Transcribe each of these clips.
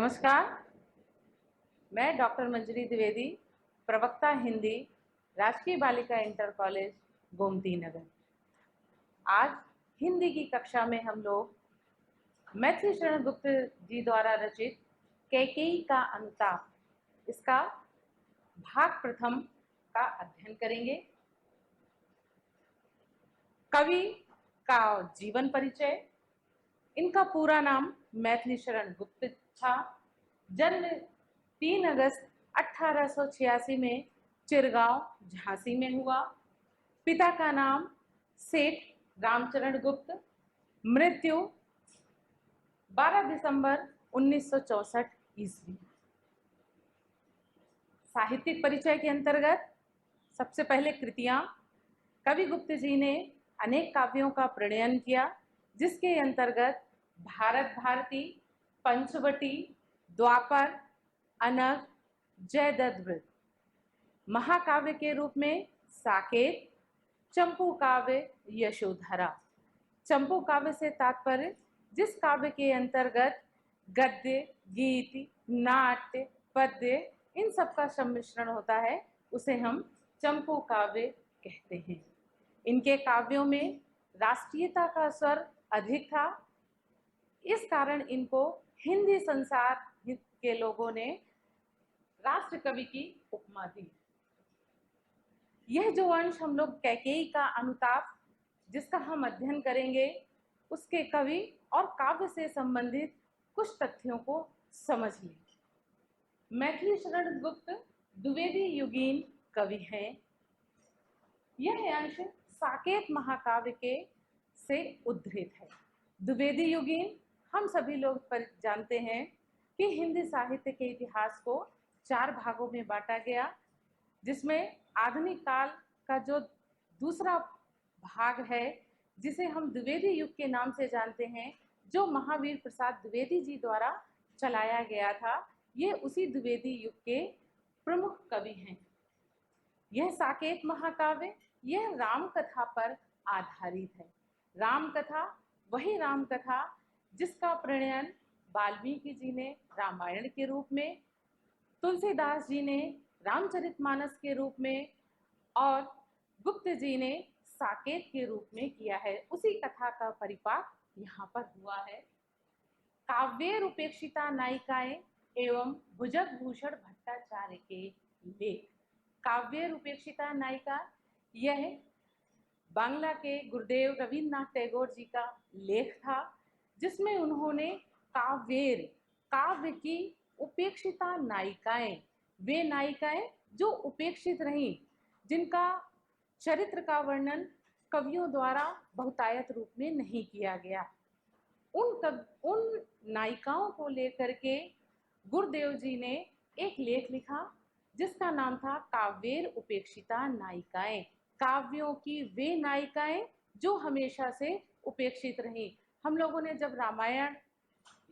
नमस्कार। मैं डॉक्टर मंजरी द्विवेदी, प्रवक्ता हिंदी, राजकीय बालिका इंटर कॉलेज, गोमती नगर। आज हिंदी की कक्षा में हम लोग मैथिली शरण गुप्त जी द्वारा रचित कैकेयी का अनुताप, इसका भाग प्रथम का अध्ययन करेंगे। कवि का जीवन परिचय। इनका पूरा नाम मैथिली शरण गुप्त था। जन्म 3 अगस्त 1886 में चिरगांव झांसी में हुआ। पिता का नाम सेठ रामचरण गुप्त। मृत्यु 12 दिसंबर 1964 ईस्वी। साहित्यिक परिचय के अंतर्गत सबसे पहले कृतियां। कवि गुप्त जी ने अनेक काव्यों का प्रणयन किया, जिसके अंतर्गत भारत भारती, पंचवटी, द्वापर, अनग, जयद्रथ वृत्त। महाकाव्य के रूप में साकेत, चंपू काव्य, यशोधरा। चंपू काव्य से तात्पर्य जिस काव्य के अंतर्गत गद्य, गीत, नाट्य, पद्य इन सब का सम्मिश्रण होता है, उसे हम चंपू काव्य कहते हैं। इनके काव्यों में राष्ट्रीयता का स्वर अधिक था। इस कारण इनको हिंदी संसार के लोगों ने राष्ट्र कवि की उपमा दी। यह जो अंश हम लोग कैकेयी का अनुताप जिसका हम अध्ययन करेंगे, उसके कवि और काव्य से संबंधित कुछ तथ्यों को समझ लें। मैथिली शरण गुप्त द्विवेदी युगीन कवि हैं। यह अंश साकेत महाकाव्य के से उद्धृत है। द्विवेदी युगीन हम सभी लोग जानते हैं कि हिंदी साहित्य के इतिहास को 4 भागों में बांटा गया, जिसमें आधुनिक काल का जो दूसरा भाग है, जिसे हम द्विवेदी युग के नाम से जानते हैं, जो महावीर प्रसाद द्विवेदी जी द्वारा चलाया गया था, ये उसी द्विवेदी युग के प्रमुख कवि हैं। यह साकेत महाकाव्य यह राम कथा पर आधारित है। राम कथा वही राम कथा जिसका प्रणयन वाल्मीकि जी ने रामायण के रूप में, तुलसीदास जी ने रामचरितमानस के रूप में और गुप्त जी ने साकेत के रूप में किया है। उसी कथा का परिपाक यहाँ पर हुआ है। काव्येर उपेक्षिता नायिकाएं एवं भुजग भूषण भट्टाचार्य के लेख। काव्येर उपेक्षिता नायिका यह बांग्ला के गुरुदेव रविन्द्रनाथ टैगोर जी का लेख था, जिसमें उन्होंने काव्येर काव्य की उपेक्षिता नायिकाएं, वे नायिकाएं जो उपेक्षित रहीं, जिनका चरित्र का वर्णन कवियों द्वारा बहुतायत रूप में नहीं किया गया, उन नायिकाओं को लेकर के गुरुदेव जी ने एक लेख लिखा, जिसका नाम था काव्येर उपेक्षिता नायिकाएं। काव्यों की वे नायिकाएं जो हमेशा से उपेक्षित रहीं। हम लोगों ने जब रामायण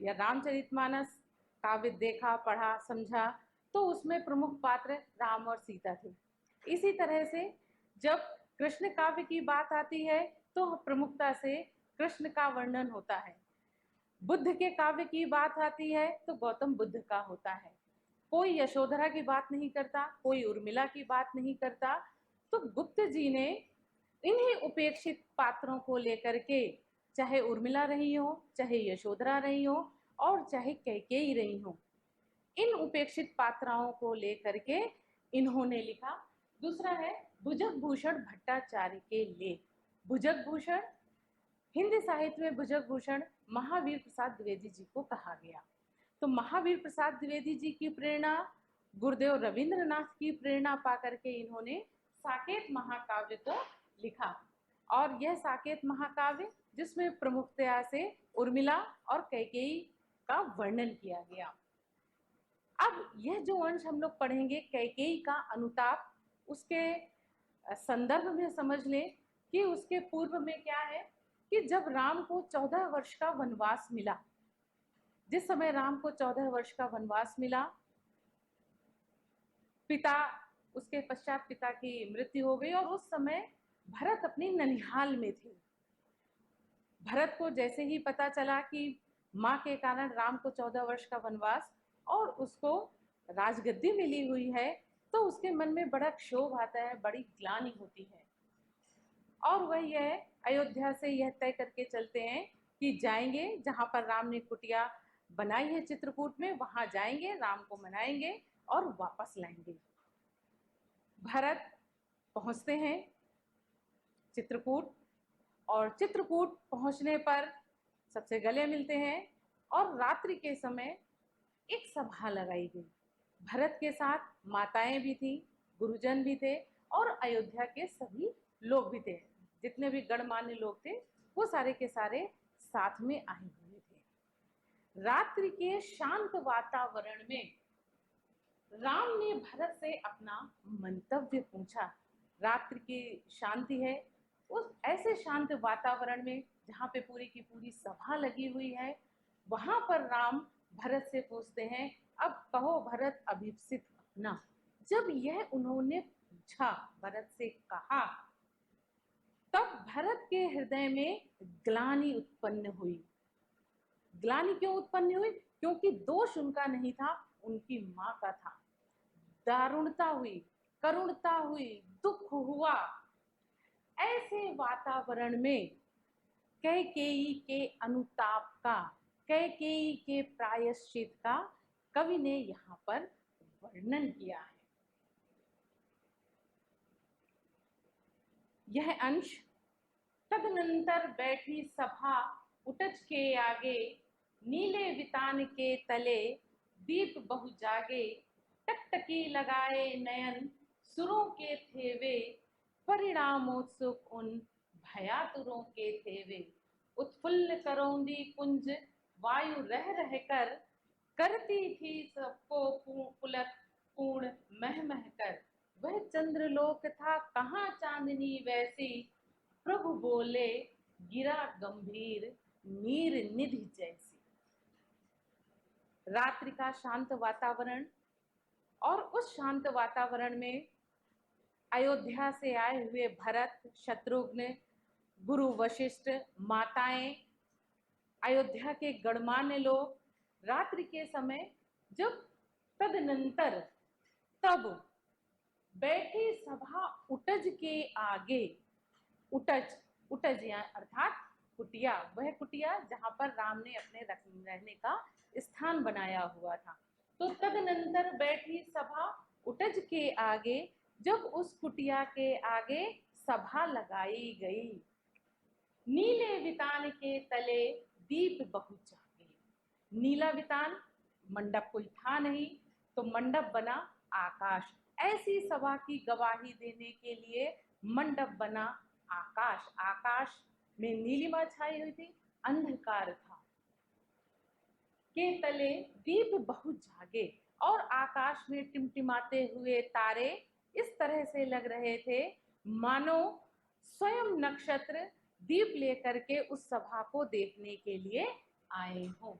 या रामचरितमानस काव्य देखा, पढ़ा, समझा, तो उसमें प्रमुख पात्र राम और सीता थे। इसी तरह से जब कृष्ण काव्य की बात आती है तो प्रमुखता से कृष्ण का वर्णन होता है। बुद्ध के काव्य की बात आती है तो गौतम बुद्ध का होता है। कोई यशोधरा की बात नहीं करता, कोई उर्मिला की बात नहीं करता। तो गुप्त जी ने इन्हीं उपेक्षित पात्रों को लेकर के, चाहे उर्मिला रही हो, चाहे यशोधरा रही हो और चाहे कैकेयी रही हो, इन उपेक्षित पात्राओं को लेकर के इन्होंने लिखा। दूसरा है भुजग भूषण भट्टाचार्य के लेख। भुजग भूषण हिंदी साहित्य में भुजग भूषण महावीर प्रसाद द्विवेदी जी को कहा गया। तो महावीर प्रसाद द्विवेदी जी की प्रेरणा, गुरुदेव रविंद्रनाथ की प्रेरणा पाकर के इन्होंने साकेत महाकाव्य को लिखा। और यह साकेत महाकाव्य जिसमें प्रमुखतया से उर्मिला और कैकेयी का वर्णन किया गया। अब यह जो अंश हम लोग पढ़ेंगे कैकेयी का अनुताप, उसके संदर्भ में समझ लें कि उसके पूर्व में क्या है कि जब राम को 14 वर्ष का वनवास मिला, जिस समय राम को 14 वर्ष का वनवास मिला, पिता उसके पश्चात पिता की मृत्यु हो गई और उस समय भरत अपनी ननिहाल में थे। भरत को जैसे ही पता चला कि माँ के कारण राम को 14 वर्ष का वनवास और उसको राजगद्दी मिली हुई है, तो उसके मन में बड़ा क्षोभ आता है, बड़ी ग्लानि होती है। और वह यह अयोध्या से यह तय करके चलते हैं कि जाएंगे जहाँ पर राम ने कुटिया बनाई है चित्रकूट में, वहां जाएंगे, राम को मनाएंगे और वापस लाएंगे। भरत पहुंचते हैं चित्रकूट, और चित्रकूट पहुंचने पर सबसे गले मिलते हैं, और रात्रि के समय एक सभा लगाई गई। भरत के साथ माताएं भी थी, गुरुजन भी थे, और अयोध्या के सभी लोग भी थे। जितने भी गणमान्य लोग थे वो सारे के सारे साथ में आए हुए थे। रात्रि के शांत वातावरण में राम ने भरत से अपना मंतव्य पूछा। रात्रि की शांति है, उस ऐसे शांत वातावरण में जहाँ पे पूरी की पूरी सभा लगी हुई है, वहां पर राम भरत से पूछते हैं, अब कहो भरत अभीप्सित अपना। जब यह उन्होंने पूछा, भरत से कहा, तब भरत के हृदय में ग्लानि उत्पन्न हुई। ग्लानि क्यों उत्पन्न हुई? क्योंकि दोष उनका नहीं था, उनकी माँ का था। दारुणता हुई, करुणता हुई, दुख हुआ। ऐसे वातावरण में कैकेयी के अनुताप का, कैकेयी के प्रायश्चित का कवि ने यहाँ पर वर्णन किया है। यह अंश, तदनंतर बैठी सभा उटज के आगे, नीले वितान के तले दीप बहु जागे, टकटकी लगाए नयन सुरों के थे वे, परिणामोत्सुक उन भयातुरों के थे वे। उत्फुल्ल करौंदी कुंज वायु रह रह कर, करती थी सबको पुलक पूर्ण मह मह कर। वह चंद्रलोक था कहाँ चांदनी वैसी, प्रभु बोले गिरा गंभीर नीर निधि जैसी। रात्रि का शांत वातावरण, और उस शांत वातावरण में अयोध्या से आए हुए भरत, शत्रुघ्न, गुरु वशिष्ठ, माताएं, अयोध्या के गणमान्य लोग रात्रि के समय जब तदनंतर तब बैठी सभा उटज के आगे, उटज, उटज अर्थात कुटिया, वह कुटिया जहां पर राम ने अपने रहने का स्थान बनाया हुआ था। तो तदनंतर बैठी सभा उटज के आगे, जब उस कुटिया के आगे सभा लगाई गई, नीले वितान के तले दीप बहु जागे। नीला वितान, मंडप कोई था नहीं, तो मंडप बना आकाश। ऐसी सभा की गवाही देने के लिए मंडप बना आकाश। आकाश में नीलिमा छाई हुई थी, अंधकार था। के तले दीप बहु जागे, और आकाश में टिमटिमाते हुए तारे इस तरह से लग रहे थे मानो स्वयं नक्षत्र दीप लेकर के उस सभा को देखने के लिए आए हों।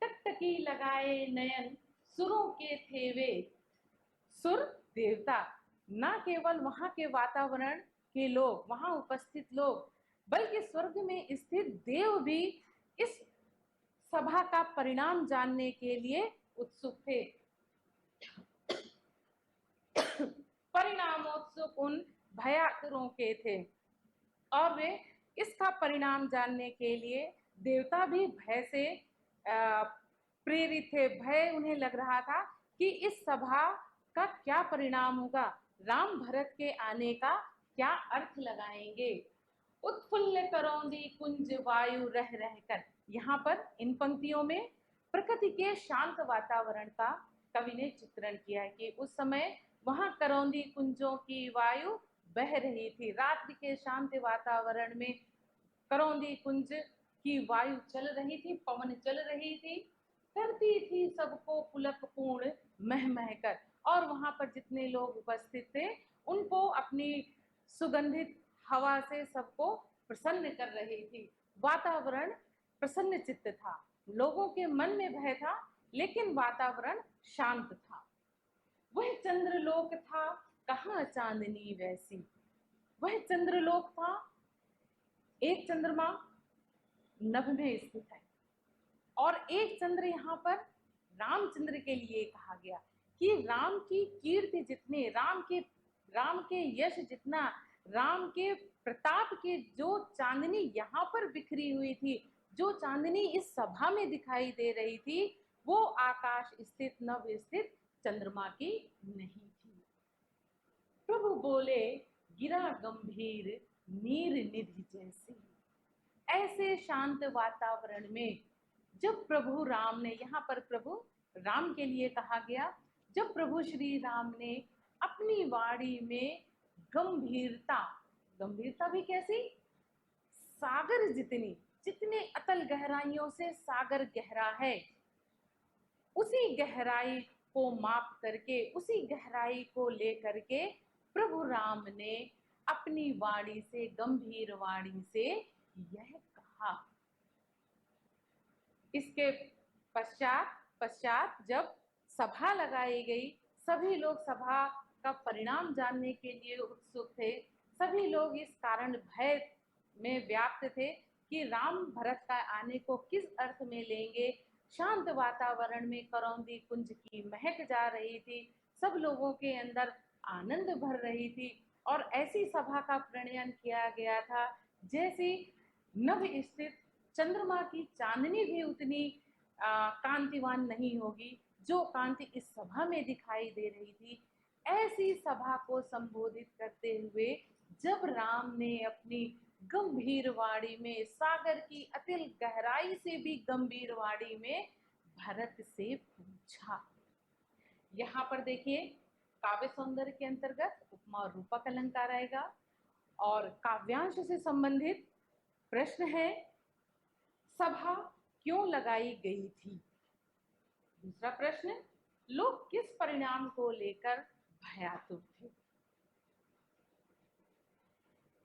टकटकी लगाए नयन सुरों के थे वे। सुर देवता, न केवल वहां के वातावरण के लोग, वहां उपस्थित लोग, बल्कि स्वर्ग में स्थित देव भी इस सभा का परिणाम जानने के लिए उत्सुक थे। परिणामोत्सुक उन भयातुरों के थे, और वे इसका परिणाम जानने के लिए, देवता भी भय से प्रेरित थे। भय उन्हें लग रहा था कि इस सभा का क्या परिणाम होगा, राम भरत के आने का क्या अर्थ लगाएंगे। उत्फुल्ल करौंदी कुंज वायु रह रहकर, यहाँ पर इन पंक्तियों में प्रकृति के शांत वातावरण का कवि ने चित्रण किया है कि उस समय वहां करौंदी कुंजों की वायु बह रही थी। रात्रि के शांत वातावरण में करौंदी कुंज की वायु चल रही थी, पवन चल रही थी, करती थी सबको पुलक पूर्ण मह मह कर। और वहां पर जितने लोग उपस्थित थे उनको अपनी सुगंधित हवा से सबको प्रसन्न कर रही थी। वातावरण प्रसन्न चित्त था, लोगों के मन में भय था, लेकिन वातावरण शांत था। वह चंद्रलोक था कहाँ चांदनी वैसी। वह चंद्रलोक था, एक चंद्रमा नभ में स्थित है, और एक चंद्र यहाँ पर रामचंद्र के लिए कहा गया कि राम की कीर्ति जितने, राम के यश जितना, राम के प्रताप के जो चांदनी यहाँ पर बिखरी हुई थी, जो चांदनी इस सभा में दिखाई दे रही थी, वो आकाश स्थित नभ स्थित चंद्रमा की नहीं थी। प्रभु बोले गिरा गंभीर नीर निधि जैसी। ऐसे शांत वातावरण में जब प्रभु राम ने, यहाँ पर प्रभु राम के लिए कहा गया, जब प्रभु श्री राम ने अपनी वाणी में गंभीरता, गंभीरता भी कैसी, सागर जितनी, जितने अतल गहराइयों से सागर गहरा है, उसी गहराई को माप करके, उसी गहराई को लेकर के प्रभु राम ने अपनी वाणी से, गंभीर वाणी से यह कहा। इसके पश्चात जब सभा लगाई गई, सभी लोग सभा का परिणाम जानने के लिए उत्सुक थे। सभी लोग इस कारण भय में व्याप्त थे कि राम भरत का आने को किस अर्थ में लेंगे। शांत वातावरण में करौंदी कुंज की महक जा रही थी, सब लोगों के अंदर आनंद भर रही थी, और ऐसी सभा का प्रणयन किया गया था जैसी नभ स्थित चंद्रमा की चांदनी भी उतनी कांतिवान नहीं होगी जो कांति इस सभा में दिखाई दे रही थी। ऐसी सभा को संबोधित करते हुए जब राम ने अपनी गंभीर वाणी में, सागर की अतिल गहराई से भी गंभीर वाणी में भरत से पूछा। यहाँ पर देखिए काव्य सौंदर्य के अंतर्गत उपमा और रूपक अलंकार आएगा, और काव्यांश से संबंधित प्रश्न है सभा क्यों लगाई गई थी। दूसरा प्रश्न, लोग किस परिणाम को लेकर भयातुर थे।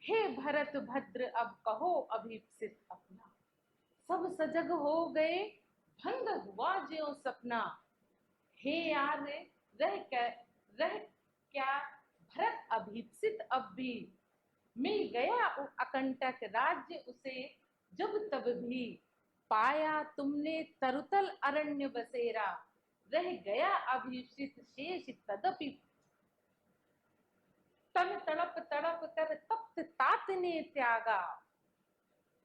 हे भरत भद्र अब कहो अभीप्सित अपना, सब सजग हो गए भंग हुआ ज्यों सपना। हे यार रह क्या भरत अभीप्सित अब भी, मिल गया अकंटक राज्य उसे जब तब भी। पाया तुमने तरुतल अरण्य बसेरा, रह गया अभीप्सित शेष तदपि। तन तड़प तड़प कर तप्त तात ने त्यागा,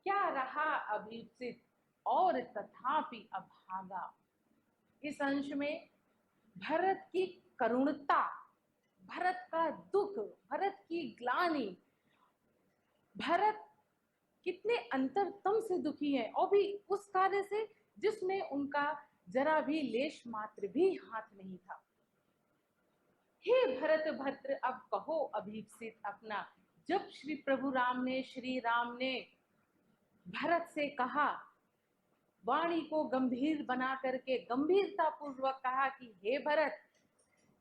क्या रहा अभीप्सित और तथापि अभागा। इस अंश में भरत की करुणता, भरत का दुख, भरत की ग्लानि, भरत कितने अंतरतम से दुखी है, और भी उस कार्य से जिसमें उनका जरा भी लेश मात्र भी हाथ नहीं था। हे भरत भद्र अब कहो अभीप्सित अपना। जब श्री राम ने भरत से कहा, वाणी को गंभीर बना करके गंभीरता पूर्वक कहा कि हे भरत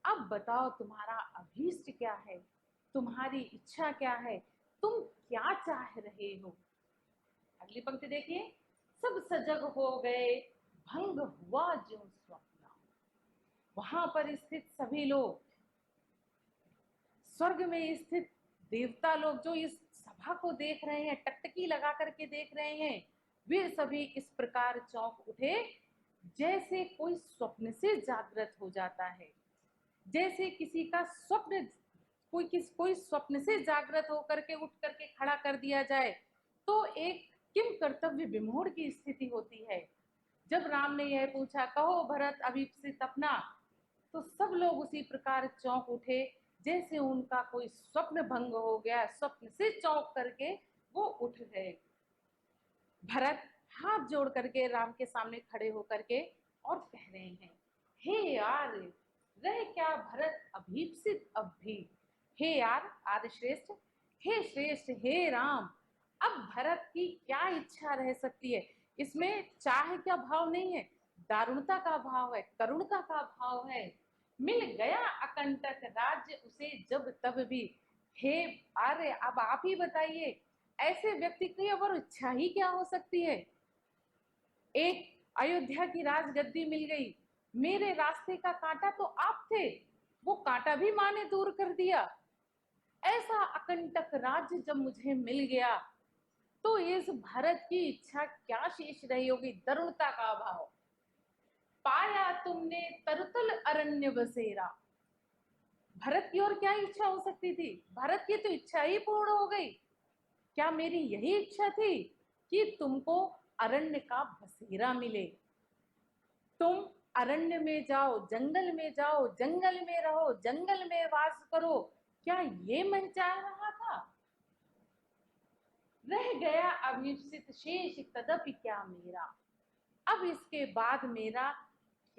अब बताओ तुम्हारा अभीष्ट क्या है, तुम्हारी इच्छा क्या है, तुम क्या चाह रहे हो। अगली पंक्ति देखिए, सब सजग हो गए भंग हुआ ज्यों स्वप्न। वहां पर स्थित सभी लोग, स्वर्ग में स्थित देवता लोग जो इस सभा को देख रहे हैं, टकटकी लगा करके देख रहे हैं, वे सभी इस प्रकार चौंक उठे जैसे कोई स्वप्न से जागृत हो जाता है। जैसे किसी का स्वप्न, कोई स्वप्न से जागृत होकर के उठ करके खड़ा कर दिया जाए तो एक किम कर्तव्य विमोड़ की स्थिति होती है। जब राम ने यह पूछा कहो भरत अभीप्सित अपना, तो सब लोग उसी प्रकार चौंक उठे जैसे उनका कोई स्वप्न भंग हो गया, स्वप्न से चौंक करके वो उठ गए। भरत हाथ जोड़ करके राम के सामने खड़े होकर के और कह रहे हैं, हे यार रह क्या भरत अभीप्सित अब भी। हे यार आदि श्रेष्ठ, हे श्रेष्ठ, हे राम, अब भरत की क्या इच्छा रह सकती है। इसमें चाह का भाव नहीं है, दारुणता का भाव है, करुणता का भाव है। मिल गया अकंटक राज्य उसे जब तब भी। हे आर्य अब आप ही बताइए, ऐसे व्यक्ति की और इच्छा ही क्या हो सकती है। एक अयोध्या की राजगद्दी मिल गई, मेरे रास्ते का कांटा तो आप थे, वो कांटा भी माँ ने दूर कर दिया। ऐसा अकंटक राज्य जब मुझे मिल गया तो इस भरत की इच्छा क्या शेष रही होगी। दरुणता का भाव, पाया तुमने तरुतल अरण्य बसेरा। भरत की और क्या इच्छा हो सकती थी? भरत की तो इच्छा ही पूर्ण हो गई। क्या मेरी यही इच्छा थी कि तुमको अरण्य का बसेरा मिले? तुम अरण्य में जाओ, जंगल में जाओ, जंगल में रहो, जंगल में वास करो। क्या ये मन चाह रहा था? रह गया अभिप्सित शेष तदपि क्या मेरा। अब इसके बाद मेरा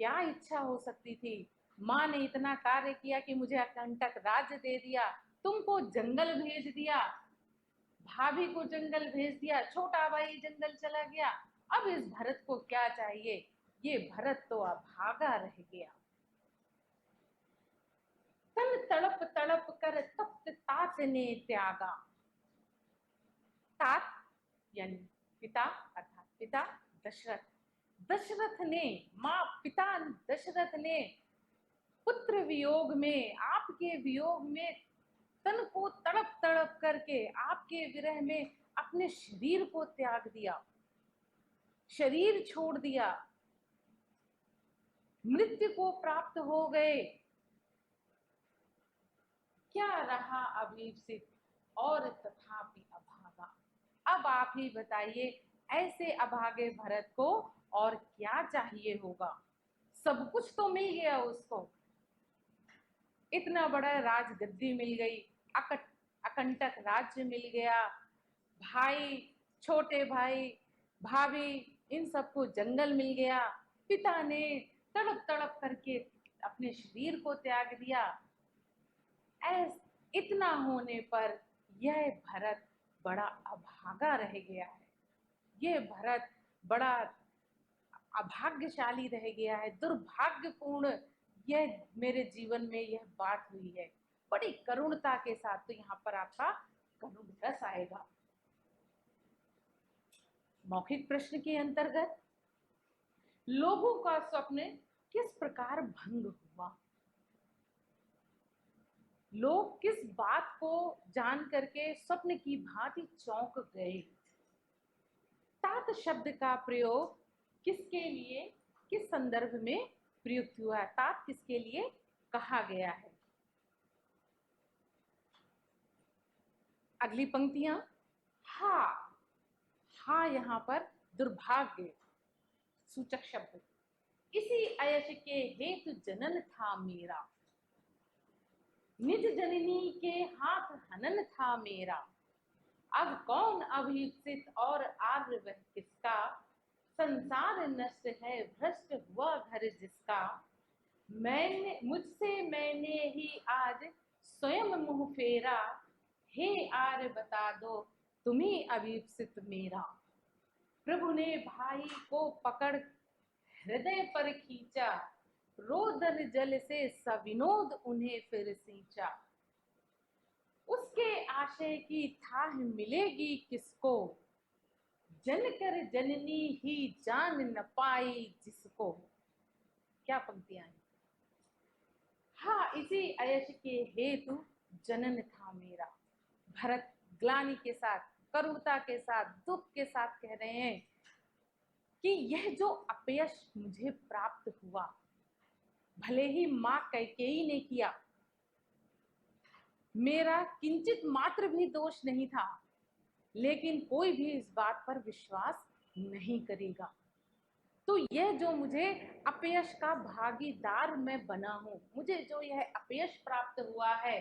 क्या इच्छा हो सकती थी? माँ ने इतना कार्य किया कि मुझे अकंटक राज्य दे दिया, तुमको जंगल भेज दिया, भाभी को जंगल भेज दिया, छोटा भाई जंगल चला गया। अब इस भरत को क्या चाहिए? ये भरत तो अभागा रह गया। तन तड़प तड़प कर तप्त तात ने त्यागा। तात यानी पिता, अर्थात पिता दशरथ। दशरथ ने, मां पिता दशरथ ने पुत्र वियोग में, आपके वियोग में तन को तड़प तड़प करके, आपके विरह में अपने शरीर को त्याग दिया, शरीर छोड़ दिया, मृत्यु को प्राप्त हो गए। क्या रहा अभीप्सित और तथापि अभागा। अब आप ही बताइए, ऐसे अभागे भरत को और क्या चाहिए होगा? सब कुछ तो मिल गया उसको, इतना बड़ा राजगद्दी मिल गई, अकंटक राज्य मिल गया, भाई, छोटे भाई, भाभी, इन सबको जंगल मिल गया। पिता ने तड़प तड़प करके अपने शरीर को त्याग दिया। इतना होने पर यह भरत बड़ा अभागा रह गया है। यह भरत बड़ा अभाग्यशाली रह गया है, दुर्भाग्यपूर्ण यह मेरे जीवन में यह बात हुई है। बड़ी करुणता के साथ, तो यहाँ पर आपका करुण रस आएगा। मौखिक प्रश्न के अंतर्गत लोगों का स्वप्न किस प्रकार भंग हुआ? लोग किस बात को जान करके स्वप्न की भांति चौंक गए? तात शब्द का प्रयोग किसके लिए, किस संदर्भ में प्रयुक्त हुआ है? तात किसके लिए कहा गया है? अगली पंक्तियां, हा, हा यहाँ पर दुर्भाग्य सूचक शब्द। इसी अयश के हेतु जनन था मेरा, निज जननी के हाथ हनन था मेरा। अब कौन अभिप्सित और आर्य वह किसका, संसार नष्ट है भ्रष्ट हुआ घर जिसका। मैंने ही आज स्वयं मुंह फेरा, हे आर्य बता दो तुम्ही अभिप्सित मेरा। प्रभु ने भाई को पकड़ हृदय पर खींचा, रोदन जल से सविनोद उन्हें फिर सींचा। उसके आशय की थाह मिलेगी किसको, जनकर जननी ही जान न पाई जिसको। क्या पंक्तियां हैं। हाँ, इसी अयश के हेतु जनन था मेरा। भरत ग्लानि के साथ, करुणता के साथ, दुख के साथ कह रहे हैं कि यह जो अपयश मुझे प्राप्त हुआ, भले ही मां कैकेयी ने किया, मेरा किंचित मात्र भी दोष नहीं था, लेकिन कोई भी इस बात पर विश्वास नहीं करेगा। तो यह जो मुझे अपयश का भागीदार मैं बना हूं, मुझे जो यह अपयश प्राप्त हुआ है,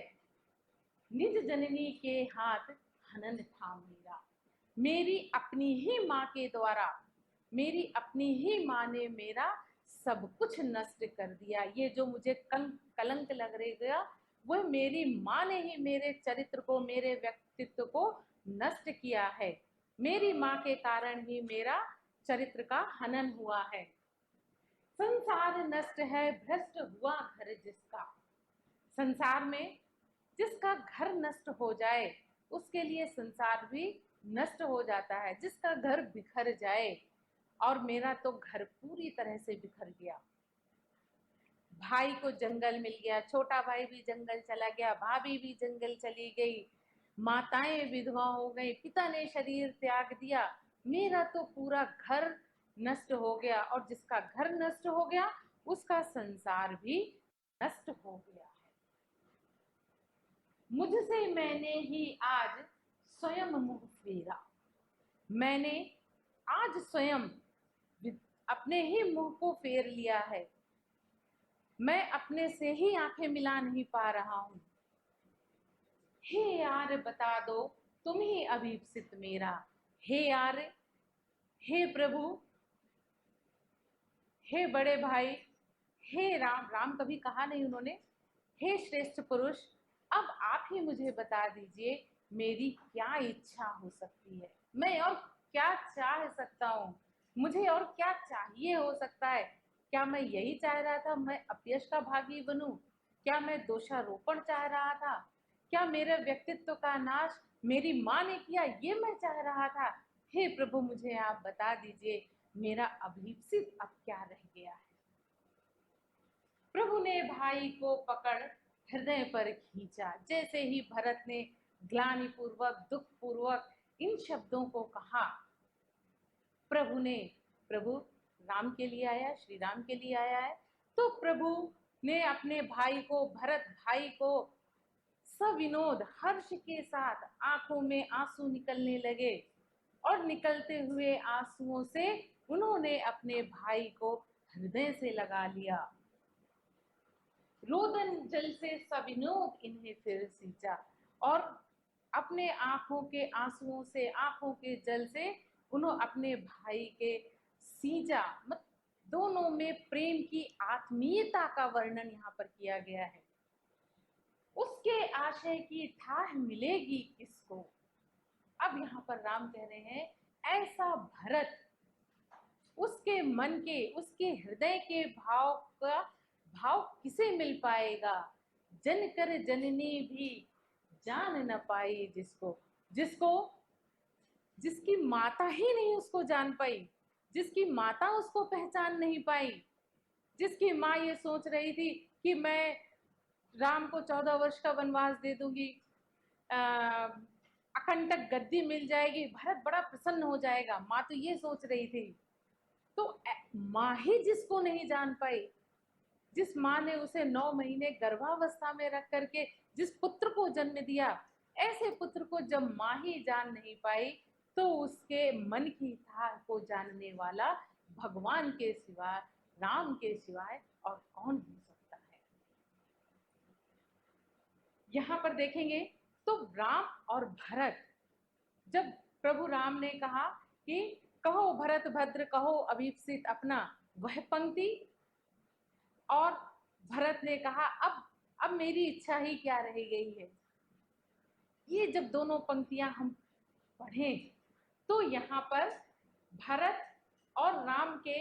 निज जननी के हाथ हनन था मेरा। मेरी अपनी ही मां के द्वारा, मेरी अपनी ही मां ने मेरा सब कुछ नष्ट कर दिया। ये जो मुझे कलंक लग रहेगा, वह मेरी मां ने ही मेरे चरित्र को, मेरे व्यक्तित्व को नष्ट किया है। मेरी मां के कारण ही मेरा चरित्र का हनन हुआ है। संसार नष्ट है भ्रष्ट हुआ घर जिसका। संसार में जिसका घर नष्ट हो जाए, उसके लिए संसार भी नष्ट हो जाता है। जिसका घर बिखर जाए, और मेरा तो घर पूरी तरह से बिखर गया। भाई को जंगल मिल गया, छोटा भाई भी जंगल चला गया, भाभी भी जंगल चली गई, माताएं विधवा हो गई, पिता ने शरीर त्याग दिया। मेरा तो पूरा घर नष्ट हो गया, और जिसका घर नष्ट हो गया उसका संसार भी नष्ट हो गया है। मुझसे मैंने ही आज स्वयं मुंह फेरा, मैंने आज स्वयं अपने ही मुंह को फेर लिया है। मैं अपने से ही आंखें मिला नहीं पा रहा हूं। हे यार बता दो तुम ही अभीप्सित मेरा। हे यार, हे प्रभु, हे बड़े भाई, हे राम, राम कभी कहा नहीं उन्होंने, हे श्रेष्ठ पुरुष, अब आप ही मुझे बता दीजिए मेरी क्या इच्छा हो सकती है, मैं और क्या चाह सकता हूँ, मुझे और क्या चाहिए हो सकता है। क्या मैं यही चाह रहा था मैं अपयश का भागी बनूं? क्या मैं दोषारोपण चाह रहा था? क्या मेरे व्यक्तित्व का नाश मेरी माँ ने किया ये मैं चाह रहा था? हे प्रभु मुझे आप बता दीजिए मेरा अभीप्सित अब क्या रह गया है। प्रभु ने भाई को पकड़ हृदय पर खींचा। जैसे ही भरत ने ग्लानि पूर्वक दुख पूर्वक इन शब्दों को कहा, प्रभु राम के लिए आया, श्री राम के लिए आया है, तो प्रभु ने अपने भाई को, भरत भाई को सविनोद हर्ष के साथ आंखों में आंसू निकलने लगे, और निकलते हुए आंसुओं से उन्होंने अपने भाई को हृदय से लगा लिया। रोदन जल से सविनोद इन्हें फिर सींचा, और अपने आंखों के आंसुओं से, आंखों के जल से उन्होंने अपने भाई के सींचा। मत दोनों में प्रेम की आत्मीयता का वर्णन यहाँ पर किया गया है। उसके आशय की ठाह मिलेगी किसको। अब यहाँ पर राम कह रहे हैं ऐसा भरत, उसके मन के, उसके हृदय के भाव का भाव किसे मिल पाएगा। जन कर जननी भी जान न पाई जिसको, जिसको जिसकी माता ही नहीं उसको जान पाई, जिसकी माता उसको पहचान नहीं पाई, जिसकी माँ ये सोच रही थी कि मैं राम को 14 वर्ष का वनवास दे दूंगी, अकंटक गद्दी मिल जाएगी, भरत बड़ा प्रसन्न हो जाएगा, माँ तो ये सोच रही थी। तो माँ ही जिसको नहीं जान पाई, जिस माँ ने उसे 9 महीने गर्भावस्था में रख करके जिस पुत्र को जन्म दिया, ऐसे पुत्र को जब माँ ही जान नहीं पाई तो उसके मन की थाह को जानने वाला भगवान के सिवा, राम के सिवाय और कौन हो सकता है। यहाँ पर देखेंगे तो राम और भरत, जब प्रभु राम ने कहा कि कहो भरत भद्र कहो अभीप्सित अपना, वह पंक्ति, और भरत ने कहा अब मेरी इच्छा ही क्या रह गई है, ये जब दोनों पंक्तियां हम पढ़ें तो यहाँ पर भरत और राम के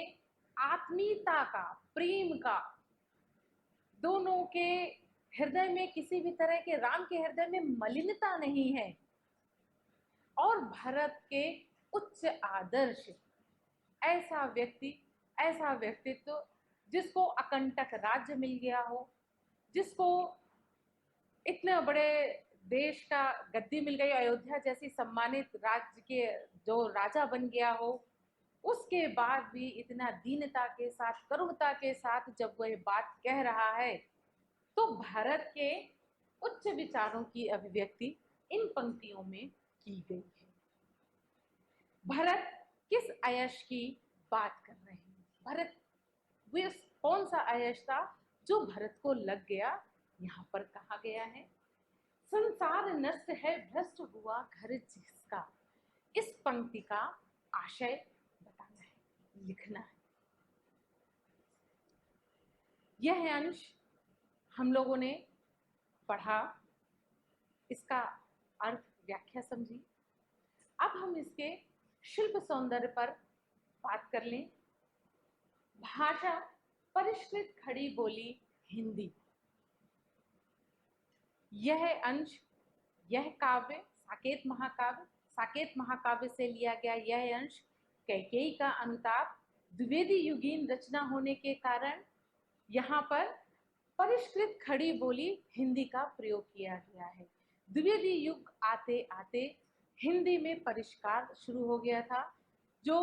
आत्मीयता का, प्रेम का, दोनों के हृदय में किसी भी तरह के, राम के हृदय में मलिनता नहीं है, और भरत के उच्च आदर्श, ऐसा व्यक्ति, ऐसा व्यक्तित्व जिसको अकंटक राज्य मिल गया हो, जिसको इतने बड़े देश का गद्दी मिल गई, अयोध्या जैसी सम्मानित राज्य के जो राजा बन गया हो, उसके बाद भी इतना दीनता के साथ, करुणता के साथ जब वह बात कह रहा है, तो भारत के उच्च विचारों की अभिव्यक्ति इन पंक्तियों में की गई है। भरत किस आयश की बात कर रहे हैं? भरत वे कौन सा आयश था जो भरत को लग गया? यहाँ पर कहा गया है संसार नष्ट है भ्रष्ट हुआ घर जिसका। इस पंक्ति का आशय बताना है, लिखना है। यह अंश हम लोगों ने पढ़ा, इसका अर्थ व्याख्या समझी। अब हम इसके शिल्प सौंदर्य पर बात कर लें। भाषा परिष्कृत खड़ी बोली हिंदी। यह अंश, यह काव्य साकेत महाकाव्य से लिया गया यह अंश कैकेयी का अनुताप द्विवेदी युगीन रचना होने के कारण यहाँ पर परिष्कृत खड़ी बोली हिंदी का प्रयोग किया गया है। द्विवेदी युग आते आते हिंदी में परिष्कार शुरू हो गया था, जो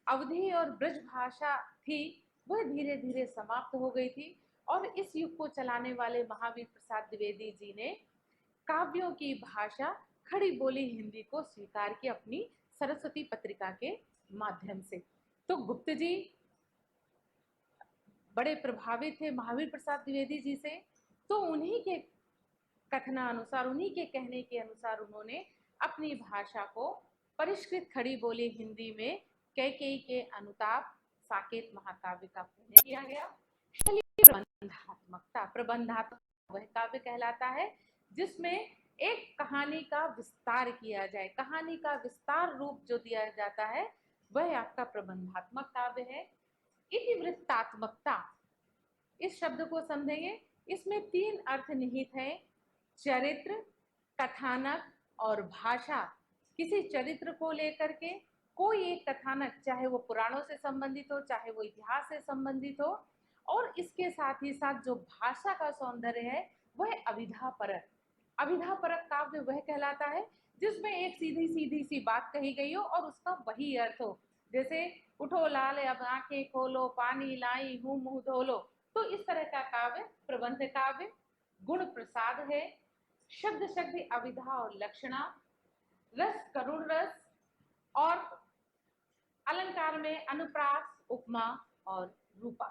अवधी और ब्रज भाषा थी वह धीरे धीरे समाप्त हो गई थी और इस युग को चलाने वाले महावीर प्रसाद द्विवेदी जी ने काव्यों की भाषा खड़ी बोली हिंदी को स्वीकार की अपनी सरस्वती पत्रिका के माध्यम से। तो गुप्त जी बड़े प्रभावित थे महावीर प्रसाद द्विवेदी जी से, तो उन्हीं के कथनानुसार, उन्हीं के कहने के अनुसार उन्होंने अपनी भाषा को परिष्कृत खड़ी बोली हिंदी में कैकेयी के अनुताप साकेत महाकाव्य का पुण्य किया गया। प्रबंधात्मकता, प्रबंधात्मक वह काव्य कहलाता है जिसमें एक कहानी का विस्तार किया जाए, कहानी का विस्तार रूप जो दिया जाता है वह आपका प्रबंधात्मक काव्य है। इतिवृत्तात्मकता, इस शब्द को समझेंगे, इसमें 3 अर्थ निहित हैं, चरित्र, कथानक और भाषा। किसी चरित्र को लेकर के कोई एक कथानक, चाहे वो पुराणों से संबंधित हो, चाहे वो इतिहास से संबंधित हो, और इसके साथ ही साथ जो भाषा का सौंदर्य है वह अभिधापरक। अभिधापरक काव्य वह कहलाता है जिसमें एक सीधी सीधी सी बात कही गई हो और उसका वही अर्थ हो, जैसे उठो लाल अब आंखें खोलो, पानी लाई हूँ मुंह धो लो। तो इस तरह का काव्य प्रबंध काव्य। गुण प्रसाद है, शब्द शक्ति अभिधा और लक्षणा, रस करुण रस, और अलंकार में अनुप्रास, उपमा और रूपा।